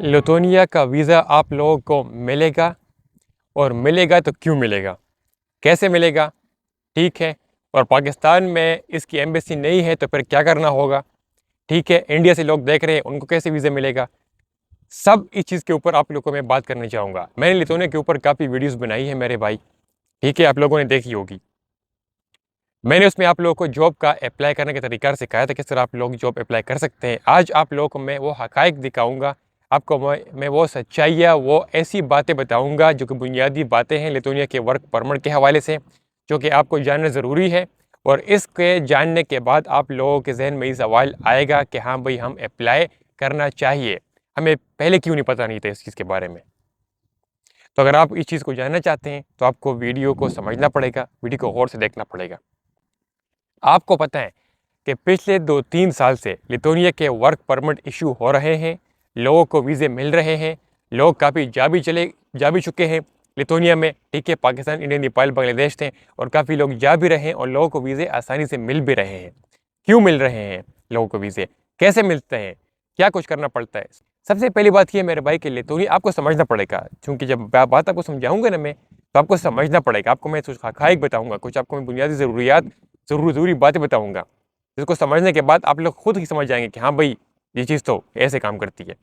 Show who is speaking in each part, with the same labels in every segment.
Speaker 1: Lithuania का visa आप लोगों को मिलेगा, और मिलेगा तो क्यों मिलेगा, कैसे मिलेगा, ठीक है। और पाकिस्तान में इसकी एम्बेसी नहीं है तो फिर क्या करना होगा, ठीक है। इंडिया से लोग देख रहे हैं, उनको कैसे वीज़ा मिलेगा। सब इस चीज़ के ऊपर आप लोगों को मैं बात करना चाहूँगा। मैंने लिथुआनिया के ऊपर काफ़ी वीडियोस बनाई है मेरे भाई, ठीक है, आप लोगों ने देखी होगी। मैंने उसमें आप लोगों को जॉब का अप्लाई करने का तरीका सिखाया था, किस तरह आप लोग जॉब अप्लाई कर सकते हैं। आज आप लोगों को मैं वो हक़ाइक़ दिखाऊंगा, आपको मैं वो सच्चाइयाँ, वो ऐसी बातें बताऊंगा जो कि बुनियादी बातें हैं लिथुआनिया के वर्क परमिट के हवाले से, जो कि आपको जानना ज़रूरी है। और इसके जानने के बाद आप लोगों के जहन में ये सवाल आएगा कि हाँ भाई, हम अप्लाई करना चाहिए, हमें पहले क्यों नहीं पता नहीं था इस चीज़ के बारे में। तो अगर आप इस चीज़ को जानना चाहते हैं तो आपको वीडियो को समझना पड़ेगा, वीडियो को गौर से देखना पड़ेगा। आपको पता है कि पिछले 2-3 साल से लिथुआनिया के वर्क परमिट इशू हो रहे हैं, लोगों को वीज़े मिल रहे हैं, लोग काफ़ी जा भी चुके हैं लिथुआनिया में, ठीक है। पाकिस्तान, इंडिया, नेपाल, बांग्लादेश थे, और काफ़ी लोग जा भी रहे हैं, और लोगों को वीज़े आसानी से मिल भी रहे हैं। क्यों मिल रहे हैं लोगों को वीज़े, कैसे मिलते हैं, क्या कुछ करना पड़ता है। सबसे पहली बात ये मेरे भाई कि लिथुआनिया आपको समझना पड़ेगा, क्योंकि जब बात आपको समझाऊंगा ना मैं, तो आपको समझना पड़ेगा। आपको मैं कुछ हक़ाइक़ बताऊंगा, कुछ आपको मैं बुनियादी ज़रूरियात, ज़रूरी बातें बताऊंगा, जिसको समझने के बाद आप लोग खुद ही समझ जाएंगे कि हाँ भाई, ये चीज़ तो ऐसे काम करती है।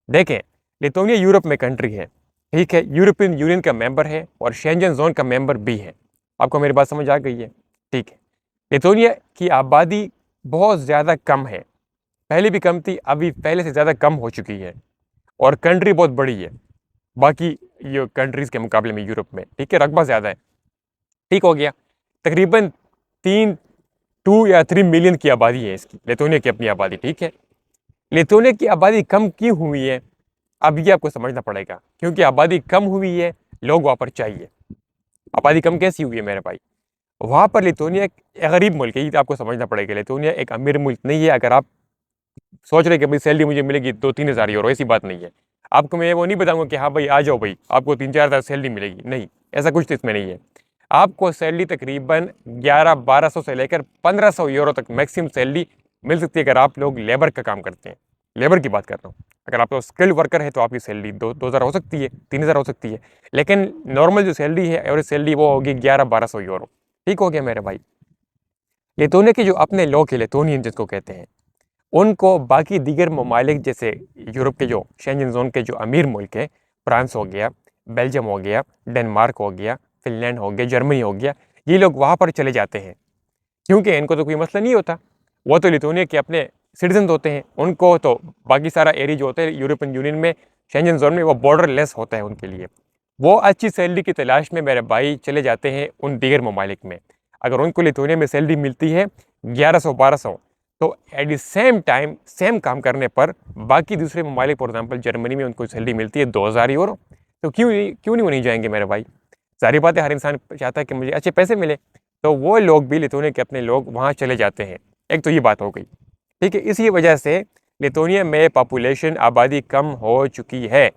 Speaker 1: देखें, लिथुआनिया यूरोप में कंट्री है, ठीक है, यूरोपियन यूनियन का मेंबर है, और शेंजन जोन का मेंबर भी है। आपको मेरी बात समझ आ गई है, ठीक है। लिथुआनिया की आबादी बहुत ज़्यादा कम है, पहले भी कम थी, अभी पहले से ज़्यादा कम हो चुकी है, और कंट्री बहुत बड़ी है बाकी ये कंट्रीज़ के मुकाबले में यूरोप में, ठीक है, रकबा ज़्यादा है, ठीक हो गया। तकरीबन 2 या 3 मिलियन की आबादी है इसकी, लिथुआनिया की अपनी आबादी, ठीक है। लिथुआनिया की आबादी कम क्यों हुई है, अब ये आपको समझना पड़ेगा। क्योंकि आबादी कम हुई है, लोग वहाँ पर चाहिए। आबादी कम कैसी हुई है मेरे भाई, वहाँ पर लिथुआनिया एक गरीब मुल्क है, ये आपको समझना पड़ेगा। लिथुआनिया एक अमीर मुल्क नहीं है। अगर आप सोच रहे कि भाई सैलरी मुझे मिलेगी 2-3 हज़ार यूरो, ऐसी बात नहीं है। आपको मैं वो नहीं बताऊंगा कि हाँ भाई आ जाओ भाई, आपको 3-4 हज़ार सैलरी मिलेगी, नहीं, ऐसा कुछ तो इसमें नहीं है। आपको सैलरी तकरीबन 1100-1200 से लेकर 1500 यूरो तक मैक्सिमम सैलरी मिल सकती है, अगर आप लोग लेबर का काम करते हैं। लेबर की बात कर रहा हूँ। अगर आप लोग स्किल्ड वर्कर है तो आपकी सैलरी 2-2000 हो सकती है, 3000 हो सकती है। लेकिन नॉर्मल जो सैलरी है, एवरेज सैलरी, वो होगी 1100-1200 यूरो, ठीक हो गया मेरे भाई। लिथुआनिया के जो अपने लोग हैं, लिथुआनियन जिसको कहते हैं, उनको बाकी दीगर ममालिक जैसे यूरोप के जो शेंजन जोन के जो अमीर मुल्क हैं, फ्रांस हो गया, बेल्जियम हो गया, डेनमार्क हो गया, फिनलैंड हो गया, जर्मनी हो गया, ये लोग वहाँ पर चले जाते हैं, क्योंकि इनको तो कोई मसला नहीं होता। वो तो लिथुआनिया के अपने सिटीजन होते हैं, उनको तो बाकी सारा एरिया जो होता है यूरोपियन यूनियन में, शेंजन जोन में, वो बॉर्डर लेस होता है उनके लिए। वो अच्छी सैलरी की तलाश में मेरे भाई चले जाते हैं उन दीगर ममालिक में। अगर उनको लिथुआनिया में सैलरी मिलती है 1100-1200, तो at the same time same काम करने पर बाकी दूसरे ममालिक, फॉर एग्जांपल जर्मनी में उनको सैलरी मिलती है 2000 यूरो, तो क्यों नहीं वो नहीं जाएंगे मेरे भाई। सारी बात है, हर इंसान चाहता है कि मुझे अच्छे पैसे मिले, तो वो लोग भी, लिथुआनिया के अपने लोग, वहाँ चले जाते हैं। एक तो ये बात हो गई, ठीक है। इसी वजह से लिथुआनिया में पॉपुलेशन, आबादी कम हो चुकी है,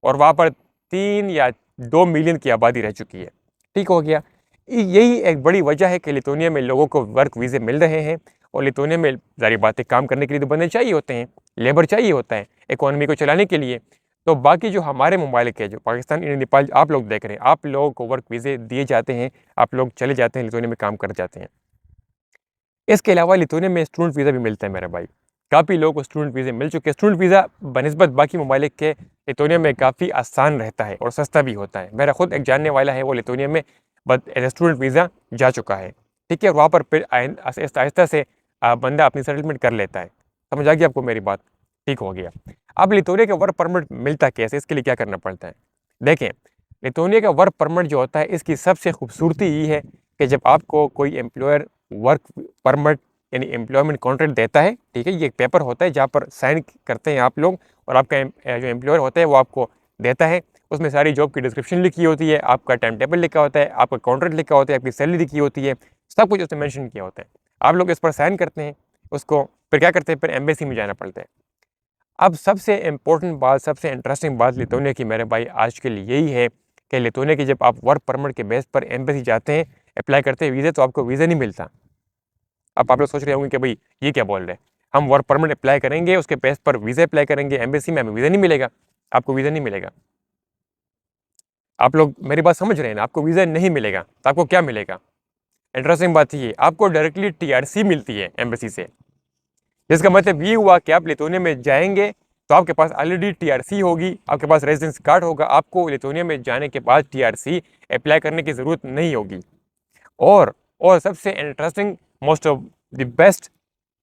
Speaker 1: और वहाँ पर 3 या 2 मिलियन की आबादी रह चुकी है, ठीक हो गया। यही एक बड़ी वजह है कि लिथुआनिया में लोगों को वर्क वीज़े मिल रहे हैं। और लिथुआनिया में सारी बातें, काम करने के लिए तो बंदे चाहिए होते हैं, लेबर चाहिए होता है इकोनॉमी को चलाने के लिए। तो बाकी जो हमारे ममालिक है, जो पाकिस्तान, इंडिया, नेपाल, आप लोग देख रहे हैं, आप लोगों को वर्क वीज़े दिए जाते हैं, आप लोग चले जाते हैं लिथुआनिया में काम कर जाते हैं। इसके अलावा लिथुआनिया में स्टूडेंट वीज़ा भी मिलता है मेरे भाई, काफ़ी लोगों को स्टूडेंट वीज़े मिल चुके हैं। स्टूडेंट वीज़ा बनिस्बत बाकी ममालिक के लिथुआनिया में काफ़ी आसान रहता है और सस्ता भी होता है। मेरा खुद एक जानने वाला है, वो लिथुआनिया में but as a student visa जा चुका है, ठीक है। वहाँ पर फिर आहिस्ता आहिस्ता से बंदा अपनी सेटलमेंट कर लेता है। समझ आ गई आपको मेरी बात, ठीक हो गया। अब लिथुआनिया का वर्क परमिट मिलता कैसे, इसके लिए क्या करना पड़ता है। देखें, लिथुआनिया का वर्क परमिट जो होता है, इसकी सबसे खूबसूरती ये है कि जब आपको कोई एम्प्लॉयर वर्क परमिट यानी एम्प्लॉयमेंट कॉन्ट्रैक्ट देता है, ठीक है, ये एक पेपर होता है जहाँ पर साइन करते हैं आप लोग, और आपका जो एम्प्लॉयर होता है वो आपको देता है। उसमें सारी जॉब की डिस्क्रिप्शन लिखी होती है, आपका टाइम टेबल लिखा होता है, आपका कॉन्ट्रैक्ट लिखा होता है, आपकी सैलरी लिखी होती है, सब कुछ उसमें मेंशन किया होता है। आप लोग इस पर साइन करते हैं, उसको फिर क्या करते हैं, फिर एम्बेसी में जाना पड़ता है। अब सबसे इम्पोर्टेंट बात, सबसे इंटरेस्टिंग बात लिथुआनिया की मेरे भाई आज के लिए यही है कि लिथुआनिया की जब आप वर्क परमिट के बेस पर एम्बेसी जाते हैं, अप्लाई करते हैं वीज़े, तो आपको वीज़ा नहीं मिलता। अब आप लोग सोच रहे होंगे कि भाई ये क्या बोल रहे हैं। हम वर्क परमिट अप्लाई करेंगे, उसके बेस पर वीज़ा अप्लाई करेंगे एम्बेसी में, हमें वीज़ा नहीं मिलेगा, आपको वीज़ा नहीं मिलेगा। आप लोग मेरी बात समझ रहे हैं ना, आपको वीज़ा नहीं मिलेगा तो आपको क्या मिलेगा? इंटरेस्टिंग बात ये, आपको डायरेक्टली टीआरसी मिलती है एम्बेसी से। जिसका मतलब ये हुआ कि आप लिथुआनिया में जाएंगे तो आपके पास ऑलरेडी टीआरसी होगी, आपके पास रेजिडेंस कार्ड होगा, आपको लिथुआनिया में जाने के बाद टीआरसी अप्लाई करने की ज़रूरत नहीं होगी। और सबसे interesting, most of the best,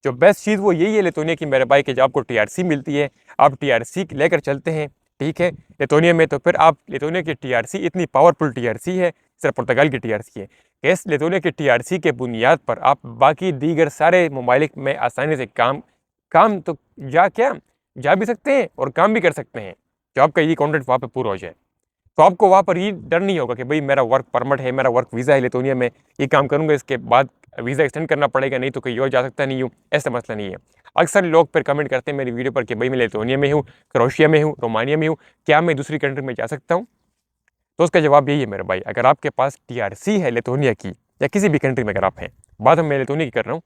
Speaker 1: जो बेस्ट चीज़ वो यही है लिथुआनिया की मेरे भाई, कि जब आपको टीआरसी मिलती है, आप टीआरसी लेकर चलते हैं, ठीक है, लिथुआनिया में, तो फिर आप लिथुआनिया की टीआरसी इतनी पावरफुल टीआरसी है, सिर्फ पुर्तगाल की टीआरसी है, इस लिथुआनिया की टीआरसी के बुनियाद पर आप बाकी दीगर सारे ममालिक में आसानी से काम तो जा भी सकते हैं और काम भी कर सकते हैं, जो आपका ये कॉन्ट्रैक्ट वहाँ पे पूरा हो जाए। तो आपको वहाँ पर ये डर नहीं होगा कि भाई मेरा वर्क परमिट है, मेरा वर्क वीज़ा है लिथुआनिया में, ये काम करूँगा, इसके बाद वीज़ा एक्सटेंड करना पड़ेगा, नहीं तो कहीं और जा सकता नहीं हूँ, ऐसा मसला नहीं है। अक्सर लोग फिर कमेंट करते हैं मेरी वीडियो पर कि भाई मैं लिथुआनिया में हूँ, क्रोएशिया में हूँ, रोमानिया में हूँ, क्या मैं दूसरी कंट्री में जा सकता हूँ? तो उसका जवाब यही है मेरे भाई, अगर आपके पास टीआरसी है लिथुआनिया की या किसी भी कंट्री में अगर आप हैं, बात मैं लिथुआनिया की कर रहा हूँ,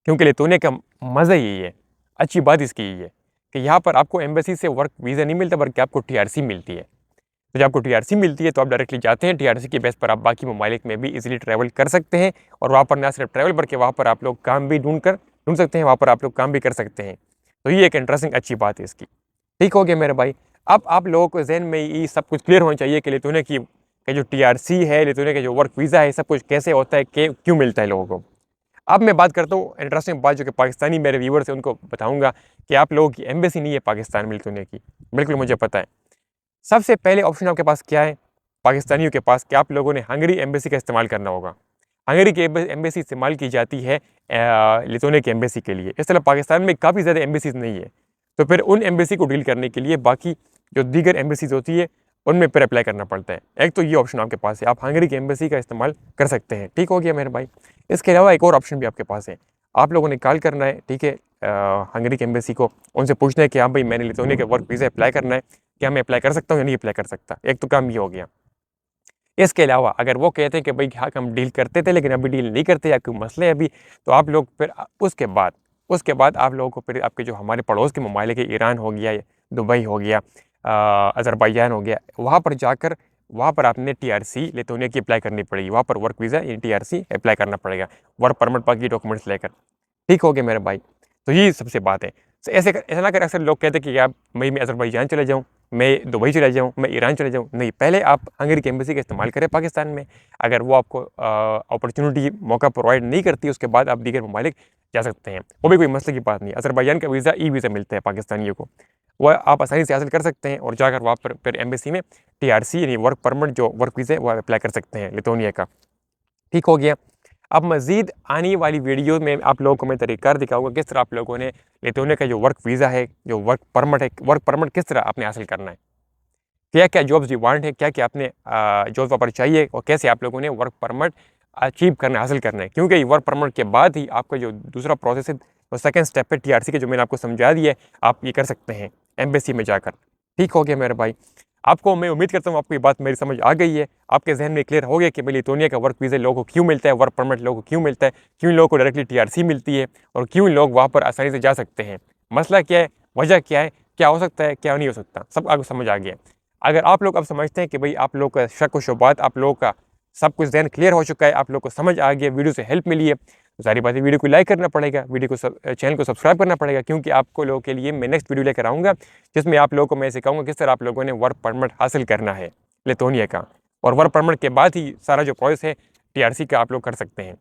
Speaker 1: क्योंकि लिथुआनिया का मज़ा यही है, अच्छी बात इसकी यही है कि यहाँ पर आपको एम्बेसी से वर्क वीज़ा नहीं मिलता, बल्कि आपको टीआरसी मिलती है। तो जब आपको टीआरसी मिलती है तो आप डायरेक्टली जाते हैं, टीआरसी के बेस पर आप बाकी ममालिक में भी इजीली ट्रैवल कर सकते हैं, और वहाँ पर ना सिर्फ ट्रैवल बल्कि वहाँ पर आप लोग काम भी ढूंढ सकते हैं, वहाँ पर आप लोग काम भी कर सकते हैं। तो ये एक इंटरेस्टिंग अच्छी बात है इसकी। ठीक हो गया मेरे भाई। अब आप लोगों को जहन में ये सब कुछ क्लियर होना चाहिए कि लिथुआनिया की जो टीआरसी है, लिथुआनिया का जो वर्क वीज़ा है, सब कुछ कैसे होता है, क्यों मिलता है लोगों को। अब मैं बात करता हूँ इंटरेस्टिंग बात, जो कि पाकिस्तानी मेरे व्यूवर्स हैं उनको बताऊंगा कि आप लोगों की एम्बेसी नहीं है पाकिस्तान में लिथुआनिया की, बिल्कुल मुझे पता है। सबसे पहले ऑप्शन आपके पास क्या है पाकिस्तानियों के पास, कि आप लोगों ने हंगरी एम्बेसी का इस्तेमाल करना होगा। हंगरी की एम्बेसी इस्तेमाल की जाती है लिथुआनिया की एम्बेसी के लिए। इस तरह पाकिस्तान में काफ़ी ज़्यादा एम्बेसीज नहीं है, तो फिर उन एम्बेसी को डील करने के लिए बाकी जो दीगर एम्बेसीज होती है उनमें फिर अप्लाई करना पड़ता है। एक तो ये ऑप्शन आपके पास है, आप हंगरी की एम्बेसी का इस्तेमाल कर सकते हैं। ठीक हो गया मेरे भाई। इसके अलावा एक और ऑप्शन भी आपके पास है, आप लोगों ने कॉल करना है, ठीक है, हंगरी की एम्बेसी को, उनसे पूछना है कि हाँ भाई मैंने लिथुआनिया के वर्क वीज़ा अप्लाई करना है, क्या मैं अप्लाई कर सकता हूँ या नहीं अप्लाई कर सकता। एक तो काम ये हो गया। इसके अलावा अगर वो कहते हैं कि भाई हाँ हम डील करते थे लेकिन अभी डील नहीं करते या कोई मसले अभी, तो आप लोग फिर उसके बाद आप लोगों को फिर आपके जो हमारे पड़ोस के ममालिक है, ईरान हो गया, दुबई हो गया, अज़रबैजान हो गया, वहाँ पर आपने टीआरसी लिथुआनिया की अप्लाई करनी पड़ेगी, वहाँ पर वर्क वीज़ा या टीआरसी अप्लाई करना पड़ेगा, वर्क परमिट बाकी डॉक्यूमेंट्स लेकर। ठीक हो गया मेरे भाई। तो ये सबसे बात है। तो ऐसा ना कर, अक्सर लोग कहते हैं कि आप मैं अज़रबैजान चले जाऊँ, मैं दुबई चले जाऊँ, मैं ईरान चले जाऊँ। नहीं, पहले आप हंगरी की एम्बेसी का इस्तेमाल करें पाकिस्तान में। अगर वो आपको अपॉर्चुनिटी मौका प्रोवाइड नहीं करती, उसके बाद आप दीगर ममालिक जा सकते हैं, वो भी कोई मसले की बात नहीं। अज़रबैजान का वीज़ा ई वीज़ा मिलता है पाकिस्तानियों को, वह आप आसानी से हासिल कर सकते हैं और जाकर वहाँ पर फिर एम्बेसी में टीआरसी यानी वर्क परमिट जो वर्क वीज़ा है वो अप्लाई कर सकते हैं लिथुआनिया का। ठीक हो गया। अब मज़ीद आने वाली वीडियो में आप लोगों को मैं तरीक़ार दिखाऊंगा किस तरह आप लोगों ने लिथुआनिया का जो वर्क वीज़ा है, जो वर्क परमिट है, वर्क परमिट किस तरह आपने हासिल करना है, क्या क्या जॉब्स डिमांड है, क्या क्या आपने जॉब वहाँ पर चाहिए, और कैसे आप लोगों ने वर्क परमिट अचीव करना हासिल करना है। क्योंकि वर्क परमिट के बाद ही आपका जो दूसरा प्रोसेस है वो सेकंड स्टेप है टीआरसी के, जो मैंने आपको समझा दिया है, आप ये कर सकते हैं एम्बेसी में जाकर। ठीक हो गया मेरे भाई। आपको मैं उम्मीद करता हूँ आपको ये बात मेरी समझ आ गई है, आपके जहन में क्लियर हो गया कि भाई लिथुआनिया का वर्क वीज़ा लोगों को क्यों मिलता है, वर्क परमिट लोगों को क्यों मिलता है, क्यों लोगों को डायरेक्टली टीआरसी मिलती है, और क्यों लोग वहाँ पर आसानी से जा सकते हैं, मसला क्या है, वजह क्या है, क्या हो सकता है, क्या नहीं हो सकता, सब आपको समझ आ गया। अगर आप लोग अब समझते हैं कि भाई आप लोग का शक व शुबहात, आप लोगों का सब कुछ जहन क्लियर हो चुका है, आप लोग को समझ आ गया, वीडियो से हेल्प मिली है, तो सारी बातें वीडियो को लाइक करना पड़ेगा, चैनल को सब्सक्राइब करना पड़ेगा, क्योंकि आपको लोगों के लिए मैं नेक्स्ट वीडियो लेकर आऊँगा जिसमें आप लोगों को मैं सिखाऊंगा किस तरह आप लोगों ने वर्क परमिट हासिल करना है लिथुआनिया का, और वर्क परमिट के बाद ही सारा जो प्रोसेस है टीआरसी का आप लोग कर सकते हैं।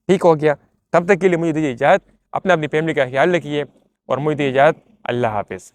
Speaker 1: ठीक हो गया। तब तक के लिए मुझे दीजिए इजाज़त, अपना अपनी फैमिली का ख्याल रखिए और मुझे दीजिए इजाज़त। अल्लाह हाफिज़।